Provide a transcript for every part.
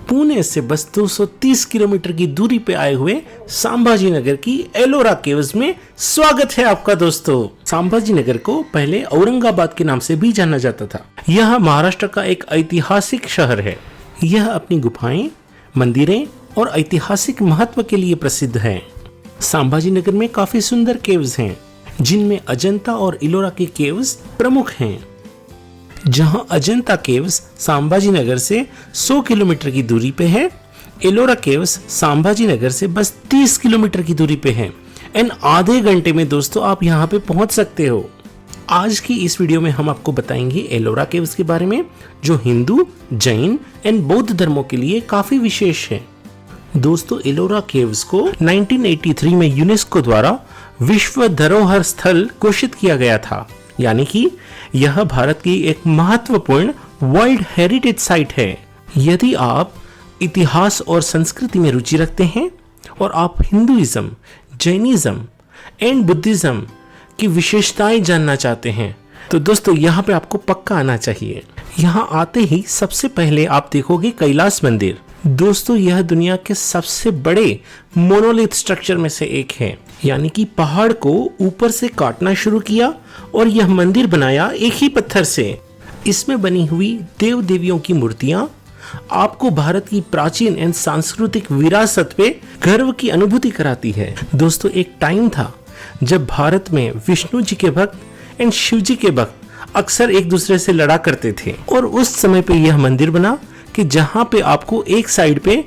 पुणे से बस 230 किलोमीटर की दूरी पे आए हुए संभाजी नगर की एलोरा केव्स में स्वागत है आपका दोस्तों। संभाजी नगर को पहले औरंगाबाद के नाम से भी जाना जाता था। यह महाराष्ट्र का एक ऐतिहासिक शहर है। यह अपनी गुफाएं, मंदिरें और ऐतिहासिक महत्व के लिए प्रसिद्ध है। संभाजी नगर में काफी सुंदर केव्स हैं, जिनमें अजंता और इलोरा के केव्स प्रमुख हैं। जहां अजंता केव्स संभाजी नगर से 100 किलोमीटर की दूरी पे है, एलोरा केव्स संभाजी नगर से बस 30 किलोमीटर की दूरी पे है। एंड आधे घंटे में दोस्तों आप यहां पे पहुंच सकते हो। आज की इस वीडियो में हम आपको बताएंगे एलोरा केव्स के बारे में, जो हिंदू, जैन एंड बौद्ध धर्मों के लिए काफी विशेष है। दोस्तों, एलोरा केव्स को 1983 में यूनेस्को द्वारा विश्व धरोहर स्थल घोषित किया गया था, यानी कि यह भारत की एक महत्वपूर्ण वर्ल्ड हेरिटेज साइट है। यदि आप इतिहास और संस्कृति में रुचि रखते हैं और आप हिंदुइज्म, जैनिज्म एंड बुद्धिज्म की विशेषताएं जानना चाहते हैं, तो दोस्तों यहाँ पे आपको पक्का आना चाहिए। यहाँ आते ही सबसे पहले आप देखोगे कैलाश मंदिर। दोस्तों, यह दुनिया के सबसे बड़े मोनोलिथ स्ट्रक्चर में से एक है, यानी कि पहाड़ को ऊपर से काटना शुरू किया और यह मंदिर बनाया एक ही पत्थर से। इसमें बनी हुई देव देवियों की मूर्तियां आपको भारत की प्राचीन एवं सांस्कृतिक विरासत पे गर्व की अनुभूति कराती है। दोस्तों, एक टाइम था जब भारत में विष्णु जी के भक्त एवं शिव जी के भक्त अक्सर एक दूसरे से लड़ा करते थे, और उस समय पे यह मंदिर बना कि जहां पे आपको एक साइड पे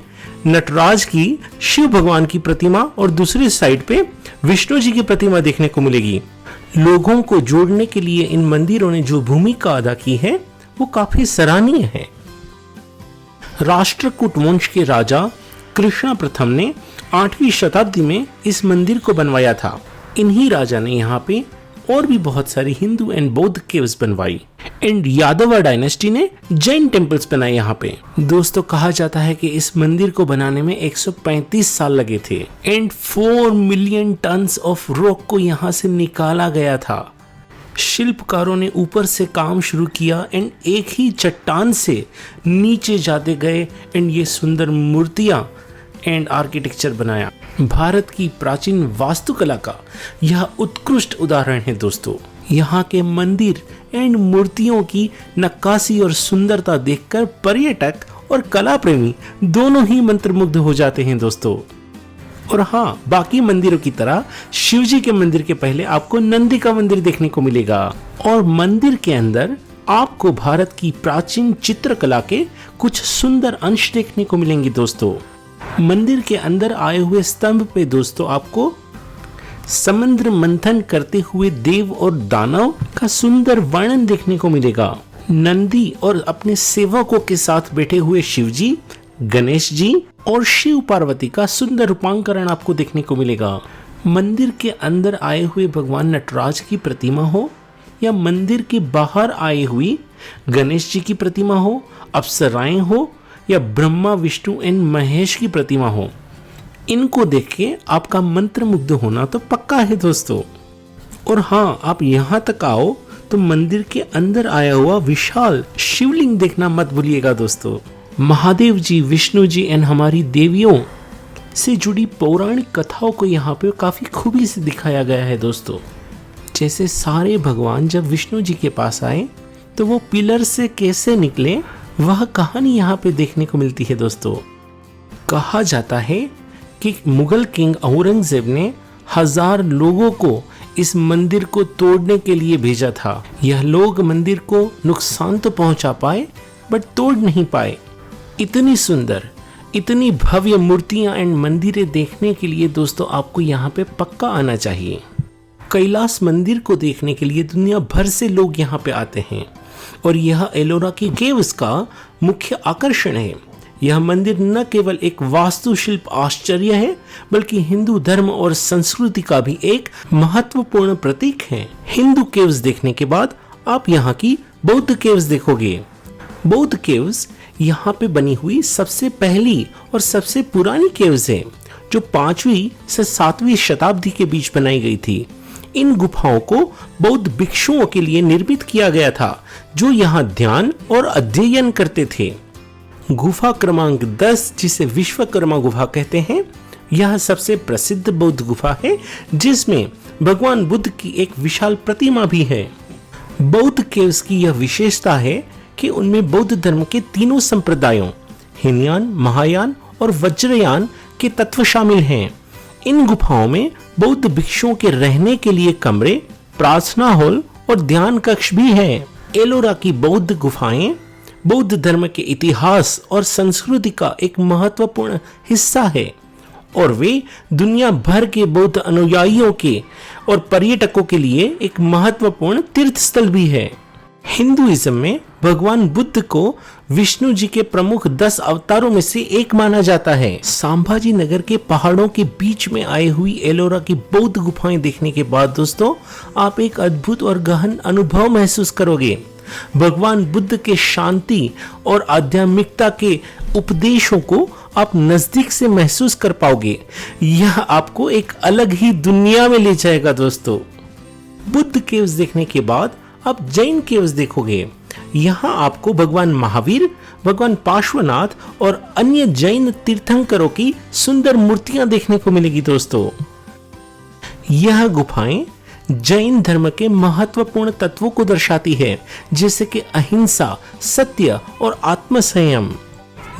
नटराज की शिव भगवान की प्रतिमा और दूसरी साइड पे विष्णु जी की प्रतिमा देखने को मिलेगी। लोगों को जोड़ने के लिए इन मंदिरों ने जो भूमिका अदा की है वो काफी सराहनीय है। राष्ट्रकूट वंश के राजा कृष्णा प्रथम ने 8वीं शताब्दी में इस मंदिर को बनवाया था। इन्हीं राजा ने यहाँ पे और भी बहुत सारी हिंदू एंड बौद्ध केव्स बनवाई। एंड यादव डायनेस्टी ने जैन टेम्पल्स बनाए यहाँ पे। दोस्तों, कहा जाता है कि इस मंदिर को बनाने में 135 साल लगे थे and 4 million tons of rock को यहाँ से निकाला गया था। शिल्पकारों ने ऊपर से काम शुरू किया एंड एक ही चट्टान से नीचे जाते गए एंड ये सुंदर मूर्तियां एंड आर्किटेक्चर बनाया। भारत की प्राचीन वास्तुकला का यह उत्कृष्ट उदाहरण है। दोस्तों, यहाँ के मंदिर एंड मूर्तियों की नक्काशी और सुंदरता देखकर पर्यटक और कला प्रेमी दोनों ही मंत्रमुग्ध हो जाते हैं दोस्तों। और हाँ, बाकी मंदिरों की तरह शिव जी के मंदिर के पहले आपको नंदी का मंदिर देखने को मिलेगा, और मंदिर के अंदर आपको भारत की प्राचीन चित्रकला के कुछ सुंदर अंश देखने को मिलेंगे। दोस्तों, मंदिर के अंदर आए हुए स्तंभ पे दोस्तों आपको समुद्र मंथन करते हुए देव और दानव का सुंदर वर्णन देखने को मिलेगा। नंदी और अपने सेवकों के साथ बैठे हुए शिव जी, गणेश जी और शिव पार्वती का सुंदर रूपांकरण आपको देखने को मिलेगा। मंदिर के अंदर आए हुए भगवान नटराज की प्रतिमा हो या मंदिर के बाहर आए हुई गणेश जी की प्रतिमा हो, अप्सराएं हो या ब्रह्मा, विष्णु एंड महेश की प्रतिमा हो, इनको देख के आपका मंत्रमुग्ध होना तो पक्का है दोस्तों। और हाँ, आप यहाँ तक आओ तो मंदिर के अंदर आया हुआ विशाल शिवलिंग देखना मत भूलिएगा दोस्तों। महादेव जी, विष्णु जी एंड हमारी देवियों से जुड़ी पौराणिक कथाओं को यहाँ पे काफी खूबी से दिखाया गया है दोस्तों। जैसे सारे भगवान जब विष्णु जी के पास आए तो वो पिलर से कैसे निकले, वह कहानी यहाँ पे देखने को मिलती है दोस्तों। कहा जाता है कि मुगल किंग औरंगजेब ने 1000 लोगों को इस मंदिर को तोड़ने के लिए भेजा था। यह लोग मंदिर को नुकसान तो पहुंचा पाए बट तोड़ नहीं पाए। इतनी सुंदर, इतनी भव्य मूर्तियां एंड मंदिरें देखने के लिए दोस्तों आपको यहाँ पे पक्का आना चाहिए। कैलाश मंदिर को देखने के लिए दुनिया भर से लोग यहाँ पे आते हैं, और यह एलोरा की केव्स का मुख्य आकर्षण है। यह मंदिर न केवल एक वास्तुशिल्प आश्चर्य है, बल्कि हिंदू धर्म और संस्कृति का भी एक महत्वपूर्ण प्रतीक है। हिंदू केव्स देखने के बाद आप यहाँ की बौद्ध केव्स देखोगे। बौद्ध केव्स यहाँ पे बनी हुई सबसे पहली और सबसे पुरानी केव्स है, जो 5वीं से 7वीं शताब्दी के बीच बनाई गई थी। इन गुफाओं को बौद्ध भिक्षुओं के लिए निर्मित किया गया था, जो यहाँ ध्यान और अध्ययन करते थे। गुफा क्रमांक 10, जिसे विश्वकर्मा गुफा कहते हैं, यह सबसे प्रसिद्ध बौद्ध गुफा है जिसमें भगवान बुद्ध की एक विशाल प्रतिमा भी है। बौद्ध केव्स की यह विशेषता है कि उनमें बौद्ध धर्म के तीनों संप्रदायों हीनयान, महायान और वज्रयान के तत्व शामिल हैं। इन गुफाओं में बौद्ध भिक्षुओं के रहने के लिए कमरे, प्रार्थना हॉल और ध्यान कक्ष भी है। एलोरा की बौद्ध गुफाएं बौद्ध धर्म के इतिहास और संस्कृति का एक महत्वपूर्ण हिस्सा है और वे दुनिया भर के बौद्ध अनुयायियों के और पर्यटकों के लिए एक महत्वपूर्ण तीर्थ स्थल भी है। हिंदुइज्म में भगवान बुद्ध को विष्णु जी के प्रमुख 10 अवतारों में से एक माना जाता है। संभाजी नगर के पहाड़ों के बीच में आई हुई एलोरा की बौद्ध गुफाएं देखने के बाद दोस्तों, आप एक अद्भुत और गहन अनुभव महसूस करोगे। भगवान बुद्ध के शांति और आध्यात्मिकता के उपदेशों को आप नजदीक से महसूस कर पाओगे। यह आपको एक अलग ही दुनिया में ले जाएगा दोस्तों। बुद्ध केव्स देखने के बाद आप जैन केव्स देखोगे। यहाँ आपको भगवान महावीर, भगवान पार्श्वनाथ और अन्य जैन तीर्थंकरों की सुंदर मूर्तियां देखने को मिलेगी दोस्तों। यह गुफाएं जैन धर्म के महत्वपूर्ण तत्वों को दर्शाती है, जैसे कि अहिंसा, सत्य और आत्मसंयम।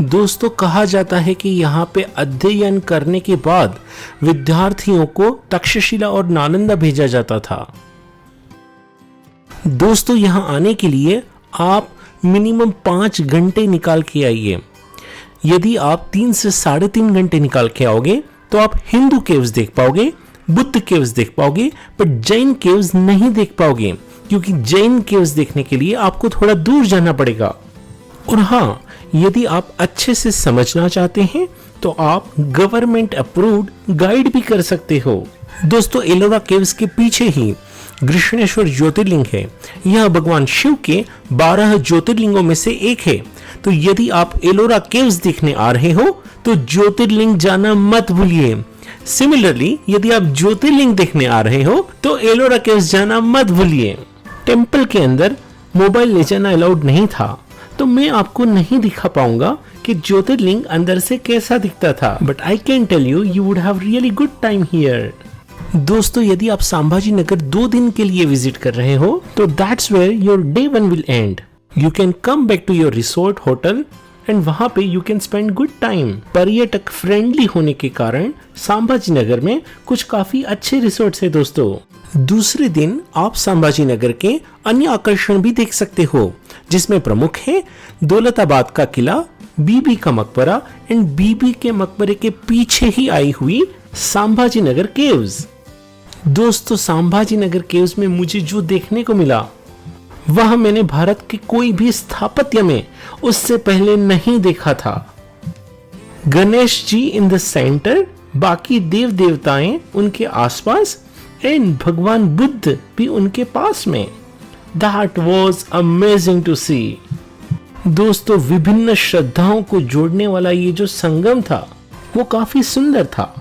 दोस्तों, कहा जाता है कि यहाँ पे अध्ययन करने के बाद विद्यार्थियों को तक्षशिला और नालंदा भेजा जाता था। दोस्तों, यहाँ आने के लिए आप मिनिमम 5 घंटे निकाल के आइए। यदि आप 3 से 3.5 घंटे निकाल के आओगे तो आप हिंदू केव्स देख पाओगे, बुद्ध केव्स देख पाओगे, पर जैन केव्स नहीं देख पाओगे, क्योंकि जैन केव्स देखने के लिए आपको थोड़ा दूर जाना पड़ेगा। और हाँ, यदि आप अच्छे से समझना चाहते हैं तो आप गवर्नमेंट अप्रूव्ड गाइड भी कर सकते हो। दोस्तों, एलोरा केव्स के पीछे ही गृष्णेश्वर ज्योतिर्लिंग है। यह भगवान शिव के 12 ज्योतिर्लिंगों में से एक है। तो यदि आप एलोरा केव्स देखने आ रहे हो तो ज्योतिर्लिंग जाना मत भूलिए। सिमिलरली, यदि आप ज्योतिर्लिंग देखने आ रहे हो तो एलोरा केव्स जाना मत भूलिए। टेम्पल के अंदर मोबाइल ले जाना अलाउड नहीं था, तो मैं आपको नहीं दिखा पाऊंगा कि ज्योतिर्लिंग अंदर से कैसा दिखता था, but I can tell you would have really good time here. दोस्तों, यदि आप संभाजी नगर 2 दिन के लिए विजिट कर रहे हो तो that's where your day 1 will end. You can come back to your resort hotel and वहां पे you can spend good time. पर्यटक फ्रेंडली होने के कारण संभाजी नगर में कुछ काफी अच्छे रिसोर्ट्स है दोस्तों। दूसरे दिन आप संभाजी नगर के अन्य आकर्षण भी देख सकते हो, जिसमें प्रमुख है दौलताबाद का किला, बीबी का मकबरा एंड बीबी के मकबरे के पीछे ही आई हुई संभाजी नगर केव्स। दोस्तों, संभाजी नगर केव्स में मुझे जो देखने को मिला वह मैंने भारत के कोई भी स्थापत्य में उससे पहले नहीं देखा था। Ganesh ji in the centre, बाकी देव देवताएं उनके आसपास एंड भगवान बुद्ध भी उनके पास में। That was amazing to see। दोस्तों, विभिन्न श्रद्धाओं को जोड़ने वाला ये जो संगम था वो काफी सुंदर था।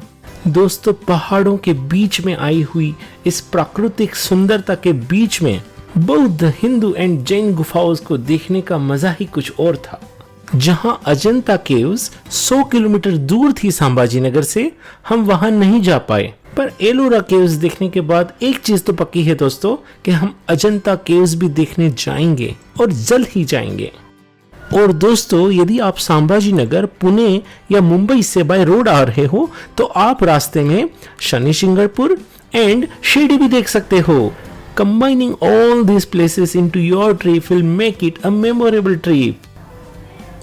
दोस्तों, पहाड़ों के बीच में आई हुई इस प्राकृतिक सुंदरता के बीच में बौद्ध, हिंदू एंड जैन गुफाओं को देखने का मजा ही कुछ और था। जहां अजंता केव्स 100 किलोमीटर दूर थी संभाजी नगर से, हम वहां नहीं जा पाए, पर एलोरा केव्स देखने के बाद एक चीज तो पक्की है दोस्तों कि हम अजंता केव्स भी देखने जाएंगे और जल्द ही जाएंगे। और दोस्तों, यदि आप संभाजी नगर, पुणे या मुंबई से बाय रोड आ रहे हो तो आप रास्ते में शनि शिंगणापुर एंड शिरडी भी देख सकते हो। Combining all these places into your trip will make it a memorable trip।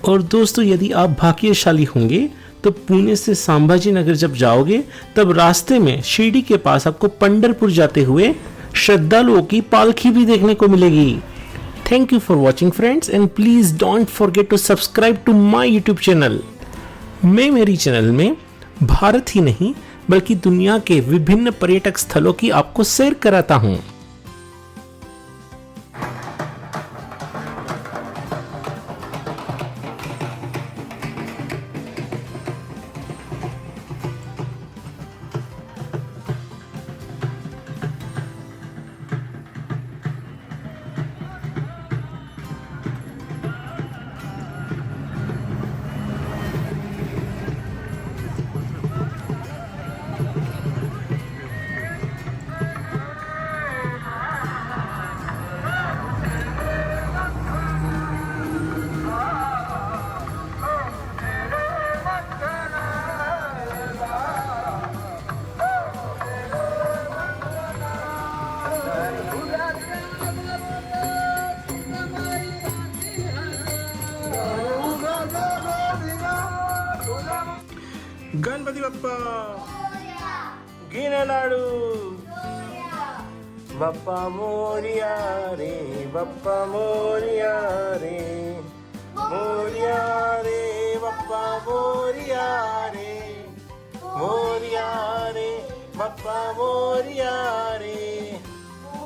और दोस्तों, यदि आप भाग्यशाली होंगे तो पुणे से संभाजी नगर जब जाओगे तब रास्ते में शिरडी के पास आपको पंढरपुर जाते हुए श्रद्धालुओं की पालकी भी देखने को मिलेगी। Thank you for watching friends and please don't forget to subscribe to my YouTube channel. मैं मेरी चैनल में भारत ही नहीं बल्कि दुनिया के विभिन्न पर्यटक स्थलों की आपको सैर कराता हूँ। गणपती बाप्पा घे लाडू बाप्पा मोरिया रे बाप्पा मोरिया रे मोरिया रे बाप्पा मोरिया रे मोरिया रे बाप्पा मोरिया रे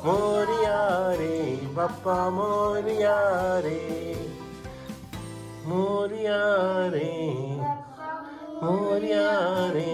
मोरिया रे बाप्पा मोरिया रे मोरिया रे मोरिया रे